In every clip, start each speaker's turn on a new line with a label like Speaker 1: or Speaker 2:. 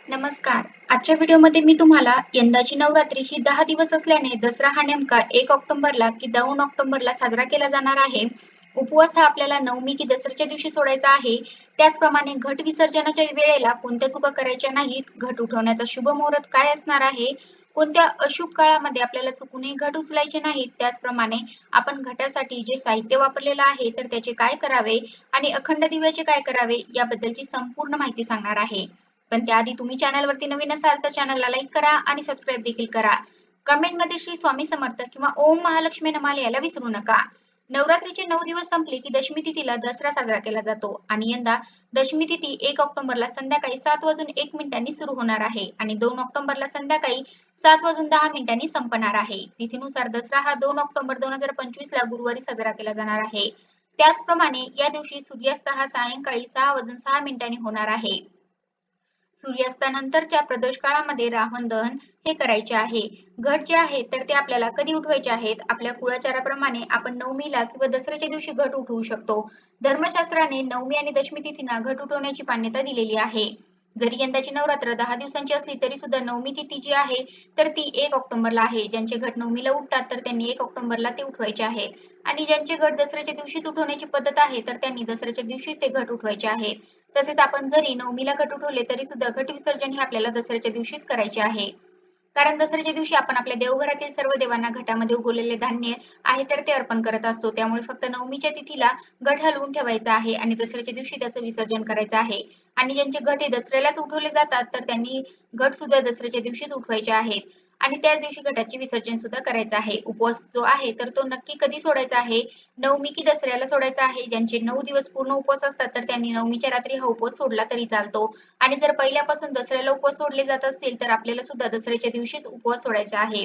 Speaker 1: नमस्कार. आजच्या व्हिडिओमध्ये मी तुम्हाला यंदाची नवरात्री ही 10 दिवस असल्याने दसरा हा नेमका 1 ऑक्टोबरला की 2 ऑक्टोबरला साजरा केला जाणार आहे. उपवास हा आपल्याला नवमी की दसऱ्याच्या दिवशी सोडायचा आहे. त्याचप्रमाणे घट विसर्जनाच्या वेळेला कोणत्या चुका करायच्या नाहीत. घट उठवण्याचा शुभ मुहूर्त काय असणार आहे? कोणत्या अशुभ काळामध्ये आपल्याला चुकूनही घट उचलायचे नाहीत. त्याचप्रमाणे आपण घटासाठी जे साहित्य वापरलेलं आहे तर त्याचे काय करावे आणि अखंड दिव्याचे काय करावे याबद्दलची संपूर्ण माहिती सांगणार आहे. पण त्याआधी तुम्ही चॅनलवरती नवीन असाल तर चॅनलला लाईक करा आणि सबस्क्राईब देखील करा. कमेंटमध्ये श्री स्वामी समर्थ किंवा ओम महालक्ष्मी नमः लिहायला विसरू नका. नवरात्रीचे 9 दिवस संपले की दशमी तिथीला दसरा साजरा केला जातो आणि यंदा दशमी तिथी 1 ऑक्टोबरला संध्याकाळी 7:01 सुरू होणार आहे आणि 2 ऑक्टोबरला संध्याकाळी 7:10 संपणार आहे. तिथीनुसार दसरा हा 2 ऑक्टोबर 2025 ला गुरुवारी साजरा केला जाणार आहे. त्याचप्रमाणे या दिवशी सूर्यास्त हा सायंकाळी 6:06 होणार आहे. सूर्यास्तानंतरच्या प्रदोष काळामध्ये रावण दहन हे करायचे आहे. घट जे आहे तर ते आपल्याला कधी उठवायचे आहेत? आपल्या कुळाचाराप्रमाणे आपण नवमीला किंवा दसऱ्याच्या दिवशी घट उठवू शकतो. धर्मशास्त्राने नवमी आणि दशमी तिथींना घट उठवण्याची मान्यता दिलेली आहे. जरी यंदाची नवरात्र 10 दिवसांची असली तरी सुद्धा नवमी तिथी जी आहे तर ती 1 ऑक्टोबरला आहे. ज्यांचे घट नवमीला उठतात तर त्यांनी 1 ऑक्टोबरला ते उठवायचे आहेत आणि ज्यांचे घट दसऱ्याच्या दिवशीच उठवण्याची पद्धत आहे तर त्यांनी दसऱ्याच्या दिवशी ते घट उठवायचे आहेत. तसेच आपण जरी नवमीला घट उठवले तरी सुद्धा घट विसर्जन हे आपल्याला दसऱ्याच्या दिवशीच करायचे आहे. कारण दसऱ्याच्या दिवशी आपण आपल्या देवघरातील सर्व देवांना घटामध्ये उगवलेले धान्य आहे तर ते अर्पण करत असतो. त्यामुळे फक्त नवमीच्या तिथीला घट हलवून ठेवायचा आहे आणि दसऱ्याच्या दिवशी त्याचं विसर्जन करायचं आहे. आणि ज्यांचे घट हे दसऱ्यालाच उठवले जातात तर त्यांनी घट सुद्धा दसऱ्याच्या दिवशीच उठवायचे आहेत. आणि त्याच दिवशी घटाचे विसर्जन सुद्धा करायचं आहे. उपवास जो आहे तर तो नक्की कधी सोडायचा आहे? नवमी की दसऱ्याला सोडायचा आहे. ज्यांचे 9 दिवस पूर्ण उपवास असतात तर त्यांनी नवमीच्या रात्री हा उपवास सोडला तरी चालतो. आणि जर पहिल्यापासून दसऱ्याला उपवास सोडले जात असतील तर आपल्याला सुद्धा दसऱ्याच्या दिवशीच उपवास सोडायचा आहे.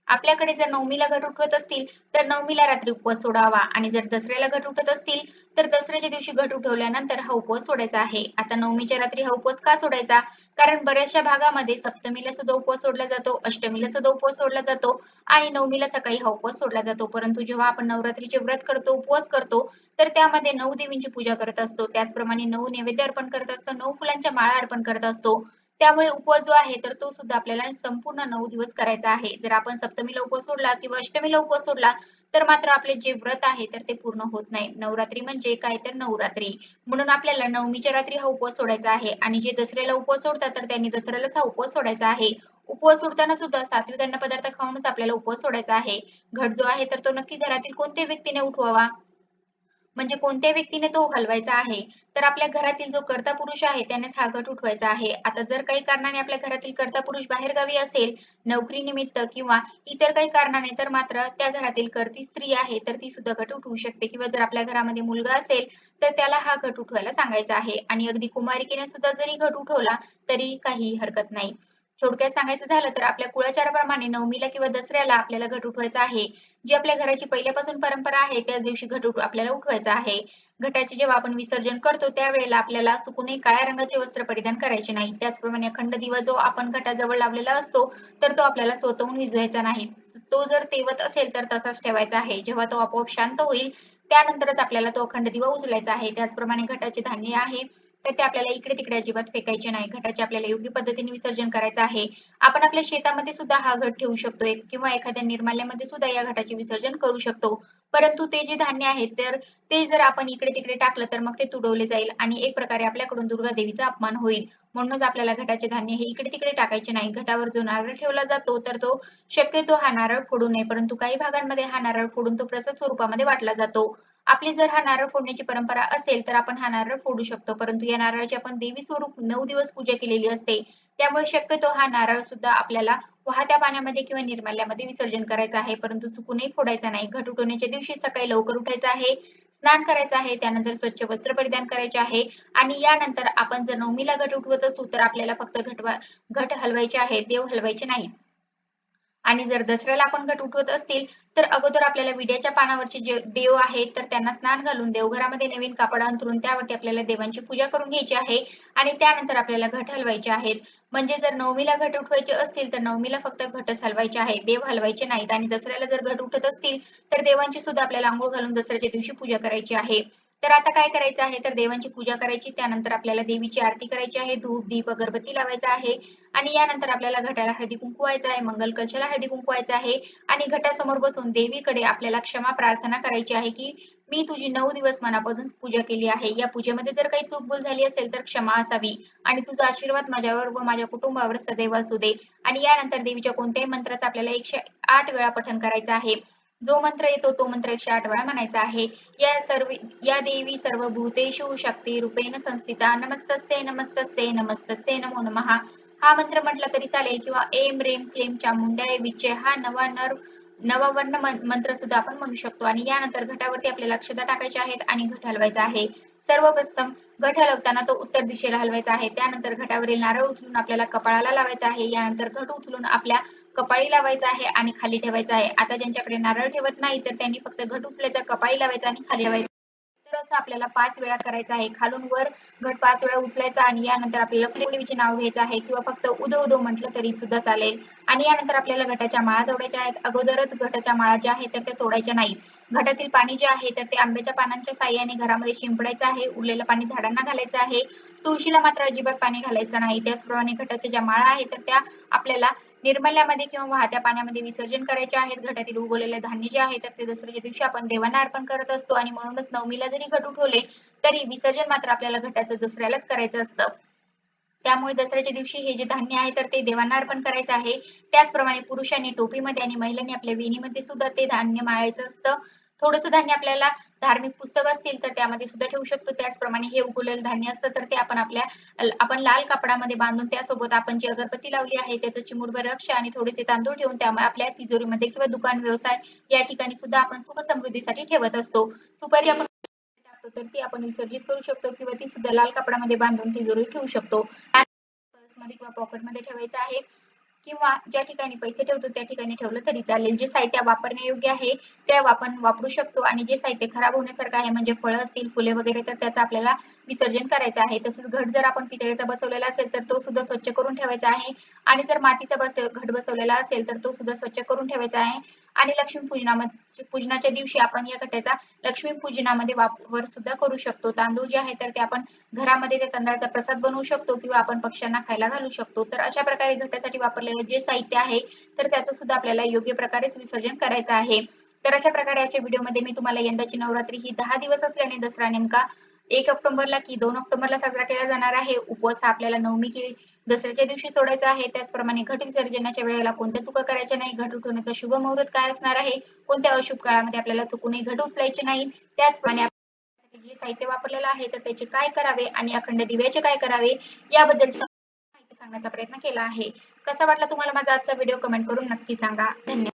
Speaker 1: आपल्याकडे जर नवमीला घट उठवत असतील तर नवमीला रात्री उपवास सोडावा आणि जर दसऱ्याला घट उठत असतील तर दसऱ्याच्या दिवशी घट उठवल्यानंतर हा उपवास सोडायचा आहे. आता नवमीच्या रात्री हा उपवास का सोडायचा? कारण बऱ्याचशा भागामध्ये सप्तमीला सुद्धा उपवास सोडला जातो, अष्टमीला सुद्धा उपवास सोडला जातो आणि नवमीला सकाळी हा उपवास सोडला जातो. परंतु जेव्हा आपण नवरात्रीचे व्रत करतो, उपवास करतो तर त्यामध्ये 9 देवींची पूजा करत असतो. त्याचप्रमाणे 9 नैवेद्य अर्पण करत असतो, 9 फुलांच्या माळा अर्पण करत असतो. त्यामुळे उपवास जो आहे तर तो सुद्धा आपल्याला संपूर्ण 9 दिवस करायचा आहे. जर आपण सप्तमीला उपवास सोडला किंवा अष्टमीला उपवास सोडला तर मात्र आपले जे व्रत आहे तर ते पूर्ण होत नाही. नवरात्री म्हणजे काय तर नवरात्री. म्हणून आपल्याला नवमीच्या रात्री हा उपवास सोडायचा आहे आणि जे दसऱ्याला उपवास सोडतात तर त्यांनी दसऱ्यालाच हा उपवास सोडायचा आहे. उपवास सोडताना सुद्धा सात्विक अन्न पदार्थ खाऊनच आपल्याला उपवास सोडायचा आहे. घट जो आहे तर तो नक्की घरातील कोणत्या व्यक्तीने उठवावा? म्हणजे कोणत्या व्यक्तीने तो हलवायचा आहे? तर आपल्या घरातील जो कर्ता पुरुष आहे त्यानेच हा घट उठवायचा आहे. आता जर काही कारणाने आपल्या घरातील कर्ता पुरुष बाहेरगावी असेल, नोकरीनिमित्त किंवा इतर काही कारणाने तर मात्र त्या घरातील कर्ती स्त्री आहे तर ती सुद्धा घट उठवू शकते किंवा जर आपल्या घरामध्ये मुलगा असेल तर त्याला हा घट उठवायला सांगायचा आहे आणि अगदी कुमारिकेने सुद्धा जरी घट उठवला तरी काही हरकत नाही. थोडक्यात सांगायचं झालं तर आपल्या कुळाचाराप्रमाणे नवमीला किंवा दसऱ्याला आपल्याला घट उठवायचा आहे. जी आपल्या घराची पहिल्यापासून परंपरा आहे त्याच दिवशी घट आपल्याला उठवायचा आहे. घटाचे जेव्हा आपण विसर्जन करतो त्यावेळेला आपल्याला चुकूनही काळ्या रंगाचे वस्त्र परिधान करायचे नाही. त्याचप्रमाणे अखंड दिवा जो आपण घटाजवळ लावलेला असतो तर तो आपल्याला स्वतःहून विझवायचा नाही. तो जर तेवत असेल तर तसाच ठेवायचा आहे. जेव्हा तो आपोआप शांत होईल त्यानंतरच आपल्याला तो अखंड दिवा उचलायचा आहे. त्याचप्रमाणे घटाचे धान्य आहे तर ते आपल्याला इकडे-तिकडे अजिबात फेकायचे नाही. घटाचे आपल्याला योग्य पद्धतीने विसर्जन करायचं आहे. आपण आपल्या शेतामध्ये सुद्धा हा घट ठेवू शकतो किंवा एखाद्या निर्माल्यामध्ये सुद्धा या घटाचे विसर्जन करू शकतो. परंतु ते जे धान्य आहे तर ते जर आपण इकडे-तिकडे टाकलं तर मग ते तुडवले जाईल आणि एक प्रकारे आपल्याकडून दुर्गा देवीचा अपमान होईल. म्हणूनच आपल्याला घटाचे धान्य हे इकडे-तिकडे टाकायचे नाही. घटावर जो नारळ ठेवला जातो तर तो शक्यतो हा नारळ फोडू नये. परंतु काही भागांमध्ये हा नारळ फोडून तो प्रसाद स्वरूपामध्ये वाटला जातो. आपली जर हा नारळ फोडण्याची परंपरा असेल तर आपण हा नारळ फोडू शकतो. परंतु या नारळाची आपण देवी स्वरूप 9 दिवस पूजा केलेली असते. त्यामुळे शक्यतो हा नारळ सुद्धा आपल्याला वाहत्या पाण्यामध्ये किंवा निर्माल्यामध्ये विसर्जन करायचं आहे. परंतु चुकूनही फोडायचा नाही. घट उठवण्याच्या दिवशी सकाळी लवकर उठायचं आहे, स्नान करायचं आहे, त्यानंतर स्वच्छ वस्त्र परिधान करायचे आहे आणि यानंतर आपण जर नवमीला घट उठवत असू तर आपल्याला फक्त घट हलवायचे आहे, देव हलवायचे नाही. आणि जर दसऱ्याला आपण घट उठवत असतील, तर अगोदर आपल्याला विड्याच्या पानावरचे जे देव आहेत, तर त्यांना स्नान घालून देवघरामध्ये नवीन कापड अंथरून त्यावरती आपल्याला देवांची पूजा करून घ्यायची आहे आणि त्यानंतर आपल्याला घट हलवायचे आहेत. म्हणजे जर नवमीला घट उठवायचे असतील, तर नवमीला फक्त घटच हलवायचे आहेत, देव हलवायचे नाहीत आणि दसऱ्याला जर घट उठत असतील, तर देवांची सुद्धा आपल्याला अंघोळ घालून दसऱ्याच्या दिवशी पूजा करायची आहे. तर आता काय करायचं आहे तर देवांची पूजा करायची. त्यानंतर आपल्याला देवीची आरती करायची आहे. धूप, दीप, अगरबत्ती लावायचा आहे आणि यानंतर आपल्याला घटाला हळदी-कुंकू व्हायचं आहे. मंगल कलशाला हळदी-कुंकू व्हायचं आहे आणि घटासमोर बसून देवीकडे आपल्याला क्षमा प्रार्थना करायची आहे, की मी तुझी 9 दिवस मनापासून पूजा केली आहे. या पूजेमध्ये जर काही चूक-भूल झाली असेल तर क्षमा असावी आणि तुझा आशीर्वाद माझ्यावर व माझ्या कुटुंबावर सदैव असू दे. आणि यानंतर देवीच्या कोणत्याही मंत्राचा आपल्याला 108 वेळा पठण करायचं आहे. जो मंत्र येतो तो मंत्र 108 वेळा म्हणायचा आहे. या देवी सर्वभूतेषु शक्तिरूपेण संस्थिता नमस्तस्यै नमस्तस्यै नमस्तस्यै नमो नमः. हा मंत्र म्हटला तरी चालेल किंवा ऐं ह्रीं क्लीं चामुंडाय विचे हा नववर्ण मंत्र सुद्धा आपण म्हणू शकतो. आणि यानंतर घटावरती आपल्याला अक्षता टाकायच्या आहेत आणि घट हलवायचा आहे. सर्वप्रथम घट हलवताना तो उत्तर दिशेला हलवायचा आहे. त्यानंतर घटावरील नारळ उचलून आपल्याला कपाळाला लावायचा आहे. यानंतर घट उचलून आपल्या कपाळी लावायचा आहे आणि खाली ठेवायचा आहे. आता ज्यांच्याकडे नारळ ठेवत नाही तर त्यांनी फक्त घट उचलायचा, कपाळी लावायचा आणि खाली ठेवायचा. तर असं आपल्याला 5 वेळा करायचं आहे. खालून वर घट 5 वेळा उचलायचा आणि यानंतर आपल्याला कुलदेवीचे नाव घ्यायचं आहे किंवा फक्त उदो उदो म्हटलं तरी सुद्धा चालेल. आणि यानंतर आपल्याला घटाच्या माळा तोडायच्या आहेत. अगोदरच घटाच्या माळा ज्या आहेत तर त्या तोडायच्या नाहीत. घटातील पाणी जे आहे तर ते आंब्याच्या पानांच्या साह्याने घरामध्ये शिंपडायचं आहे. उरलेलं पाणी झाडांना घालायचं आहे. तुळशीला मात्र अजिबात पाणी घालायचं नाही. त्याचप्रमाणे घटाच्या ज्या माळा आहेत तर त्या आपल्याला निर्मल्यामध्ये किंवा वाहत्या पाण्यामध्ये विसर्जन करायचे आहेत. घटातील उगवलेले धान्य जे आहे तर ते दसऱ्याच्या दिवशी आपण देवांना अर्पण करत असतो आणि म्हणूनच नवमीला जरी घट उठवले तरी विसर्जन मात्र आपल्याला घटाचं दसऱ्यालाच करायचं असतं. त्यामुळे दसऱ्याच्या दिवशी हे जे धान्य आहे तर ते देवांना अर्पण करायचं आहे. त्याचप्रमाणे पुरुषांनी टोपीमध्ये आणि महिलांनी आपल्या वेणीमध्ये सुद्धा ते धान्य माळायचं असतं. थोडंसं धान्य आपल्याला धार्मिक पुस्तक असतील तर त्यामध्ये सुद्धा ठेवू शकतो. त्याचप्रमाणे हे उगवलेलं धान्य असतं तर ते आपण लाल कापडामध्ये बांधून त्यासोबत आपण जी अगरबत्ती लावली आहे त्याचं चिमूटभर रक्ष आणि थोडेसे तांदूळ ठेवून त्यामुळे आपल्या तिजोरीमध्ये किंवा दुकान व्यवसाय या ठिकाणी सुद्धा आपण सुख समृद्धीसाठी ठेवत असतो. सुपारी आपण टाकतो तर ती आपण विसर्जित करू शकतो किंवा ती सुद्धा लाल कपड्यामध्ये बांधून तिजोरीत ठेवू शकतो. पर्समध्ये किंवा पॉकेटमध्ये ठेवायचं आहे किंवा ज्या ठिकाणी पैसे ठेवतो त्या ठिकाणी ठेवलं तरी चालेल. जे साहित्य वापरण्यायोग्य आहे ते आपण वापरू शकतो आणि जे साहित्य खराब होण्यासारखं आहे म्हणजे फळं असतील, फुले वगैरे तर त्याचं आपल्याला विसर्जन करायचं आहे. तसंच घट जर आपण पितळेचा बसवलेला असेल तर तो सुद्धा स्वच्छ करून ठेवायचा आहे आणि जर मातीचा घट बसवलेला असेल तर तो सुद्धा स्वच्छ करून ठेवायचा आहे. आणि पूजनाच्या दिवशी आपण या घटाचा लक्ष्मी पूजनामध्ये वापर सुद्धा करू शकतो. तांदूळ जे आहे तर ते आपण घरामध्ये त्या तांदळाचा प्रसाद बनवू शकतो किंवा आपण पक्ष्यांना खायला घालू शकतो. तर अशा प्रकारे घटासाठी वापरलेलं जे साहित्य आहे तर त्याचं सुद्धा आपल्याला योग्य प्रकारेच विसर्जन करायचं आहे. तर अशा प्रकारे आजच्या व्हिडिओमध्ये मी तुम्हाला यंदाची नवरात्री ही 10 दिवस असल्याने दसरा नेमका 1 ऑक्टोबरला की 2 ऑक्टोबरला साजरा केला जाणार आहे. उपवास हा आपल्याला नवमी की दसऱ्याच्या दिवशी सोडायचा आहे. त्याचप्रमाणे घट विसर्जनाच्या वेळेला कोणत्या चुका करायच्या नाही. घट उठवण्याचा शुभ मुहूर्त काय असणार आहे. कोणत्या अशुभ काळामध्ये आपल्याला चुकूनही घट उचलायचे नाही. त्याचप्रमाणे जे साहित्य वापरलेलं आहे तर त्याचे काय करावे आणि अखंड दिव्याचे काय करावे याबद्दल माहिती सांगण्याचा प्रयत्न केला आहे. कसा वाटला तुम्हाला माझा आजचा व्हिडिओ कमेंट करून नक्की सांगा. धन्यवाद.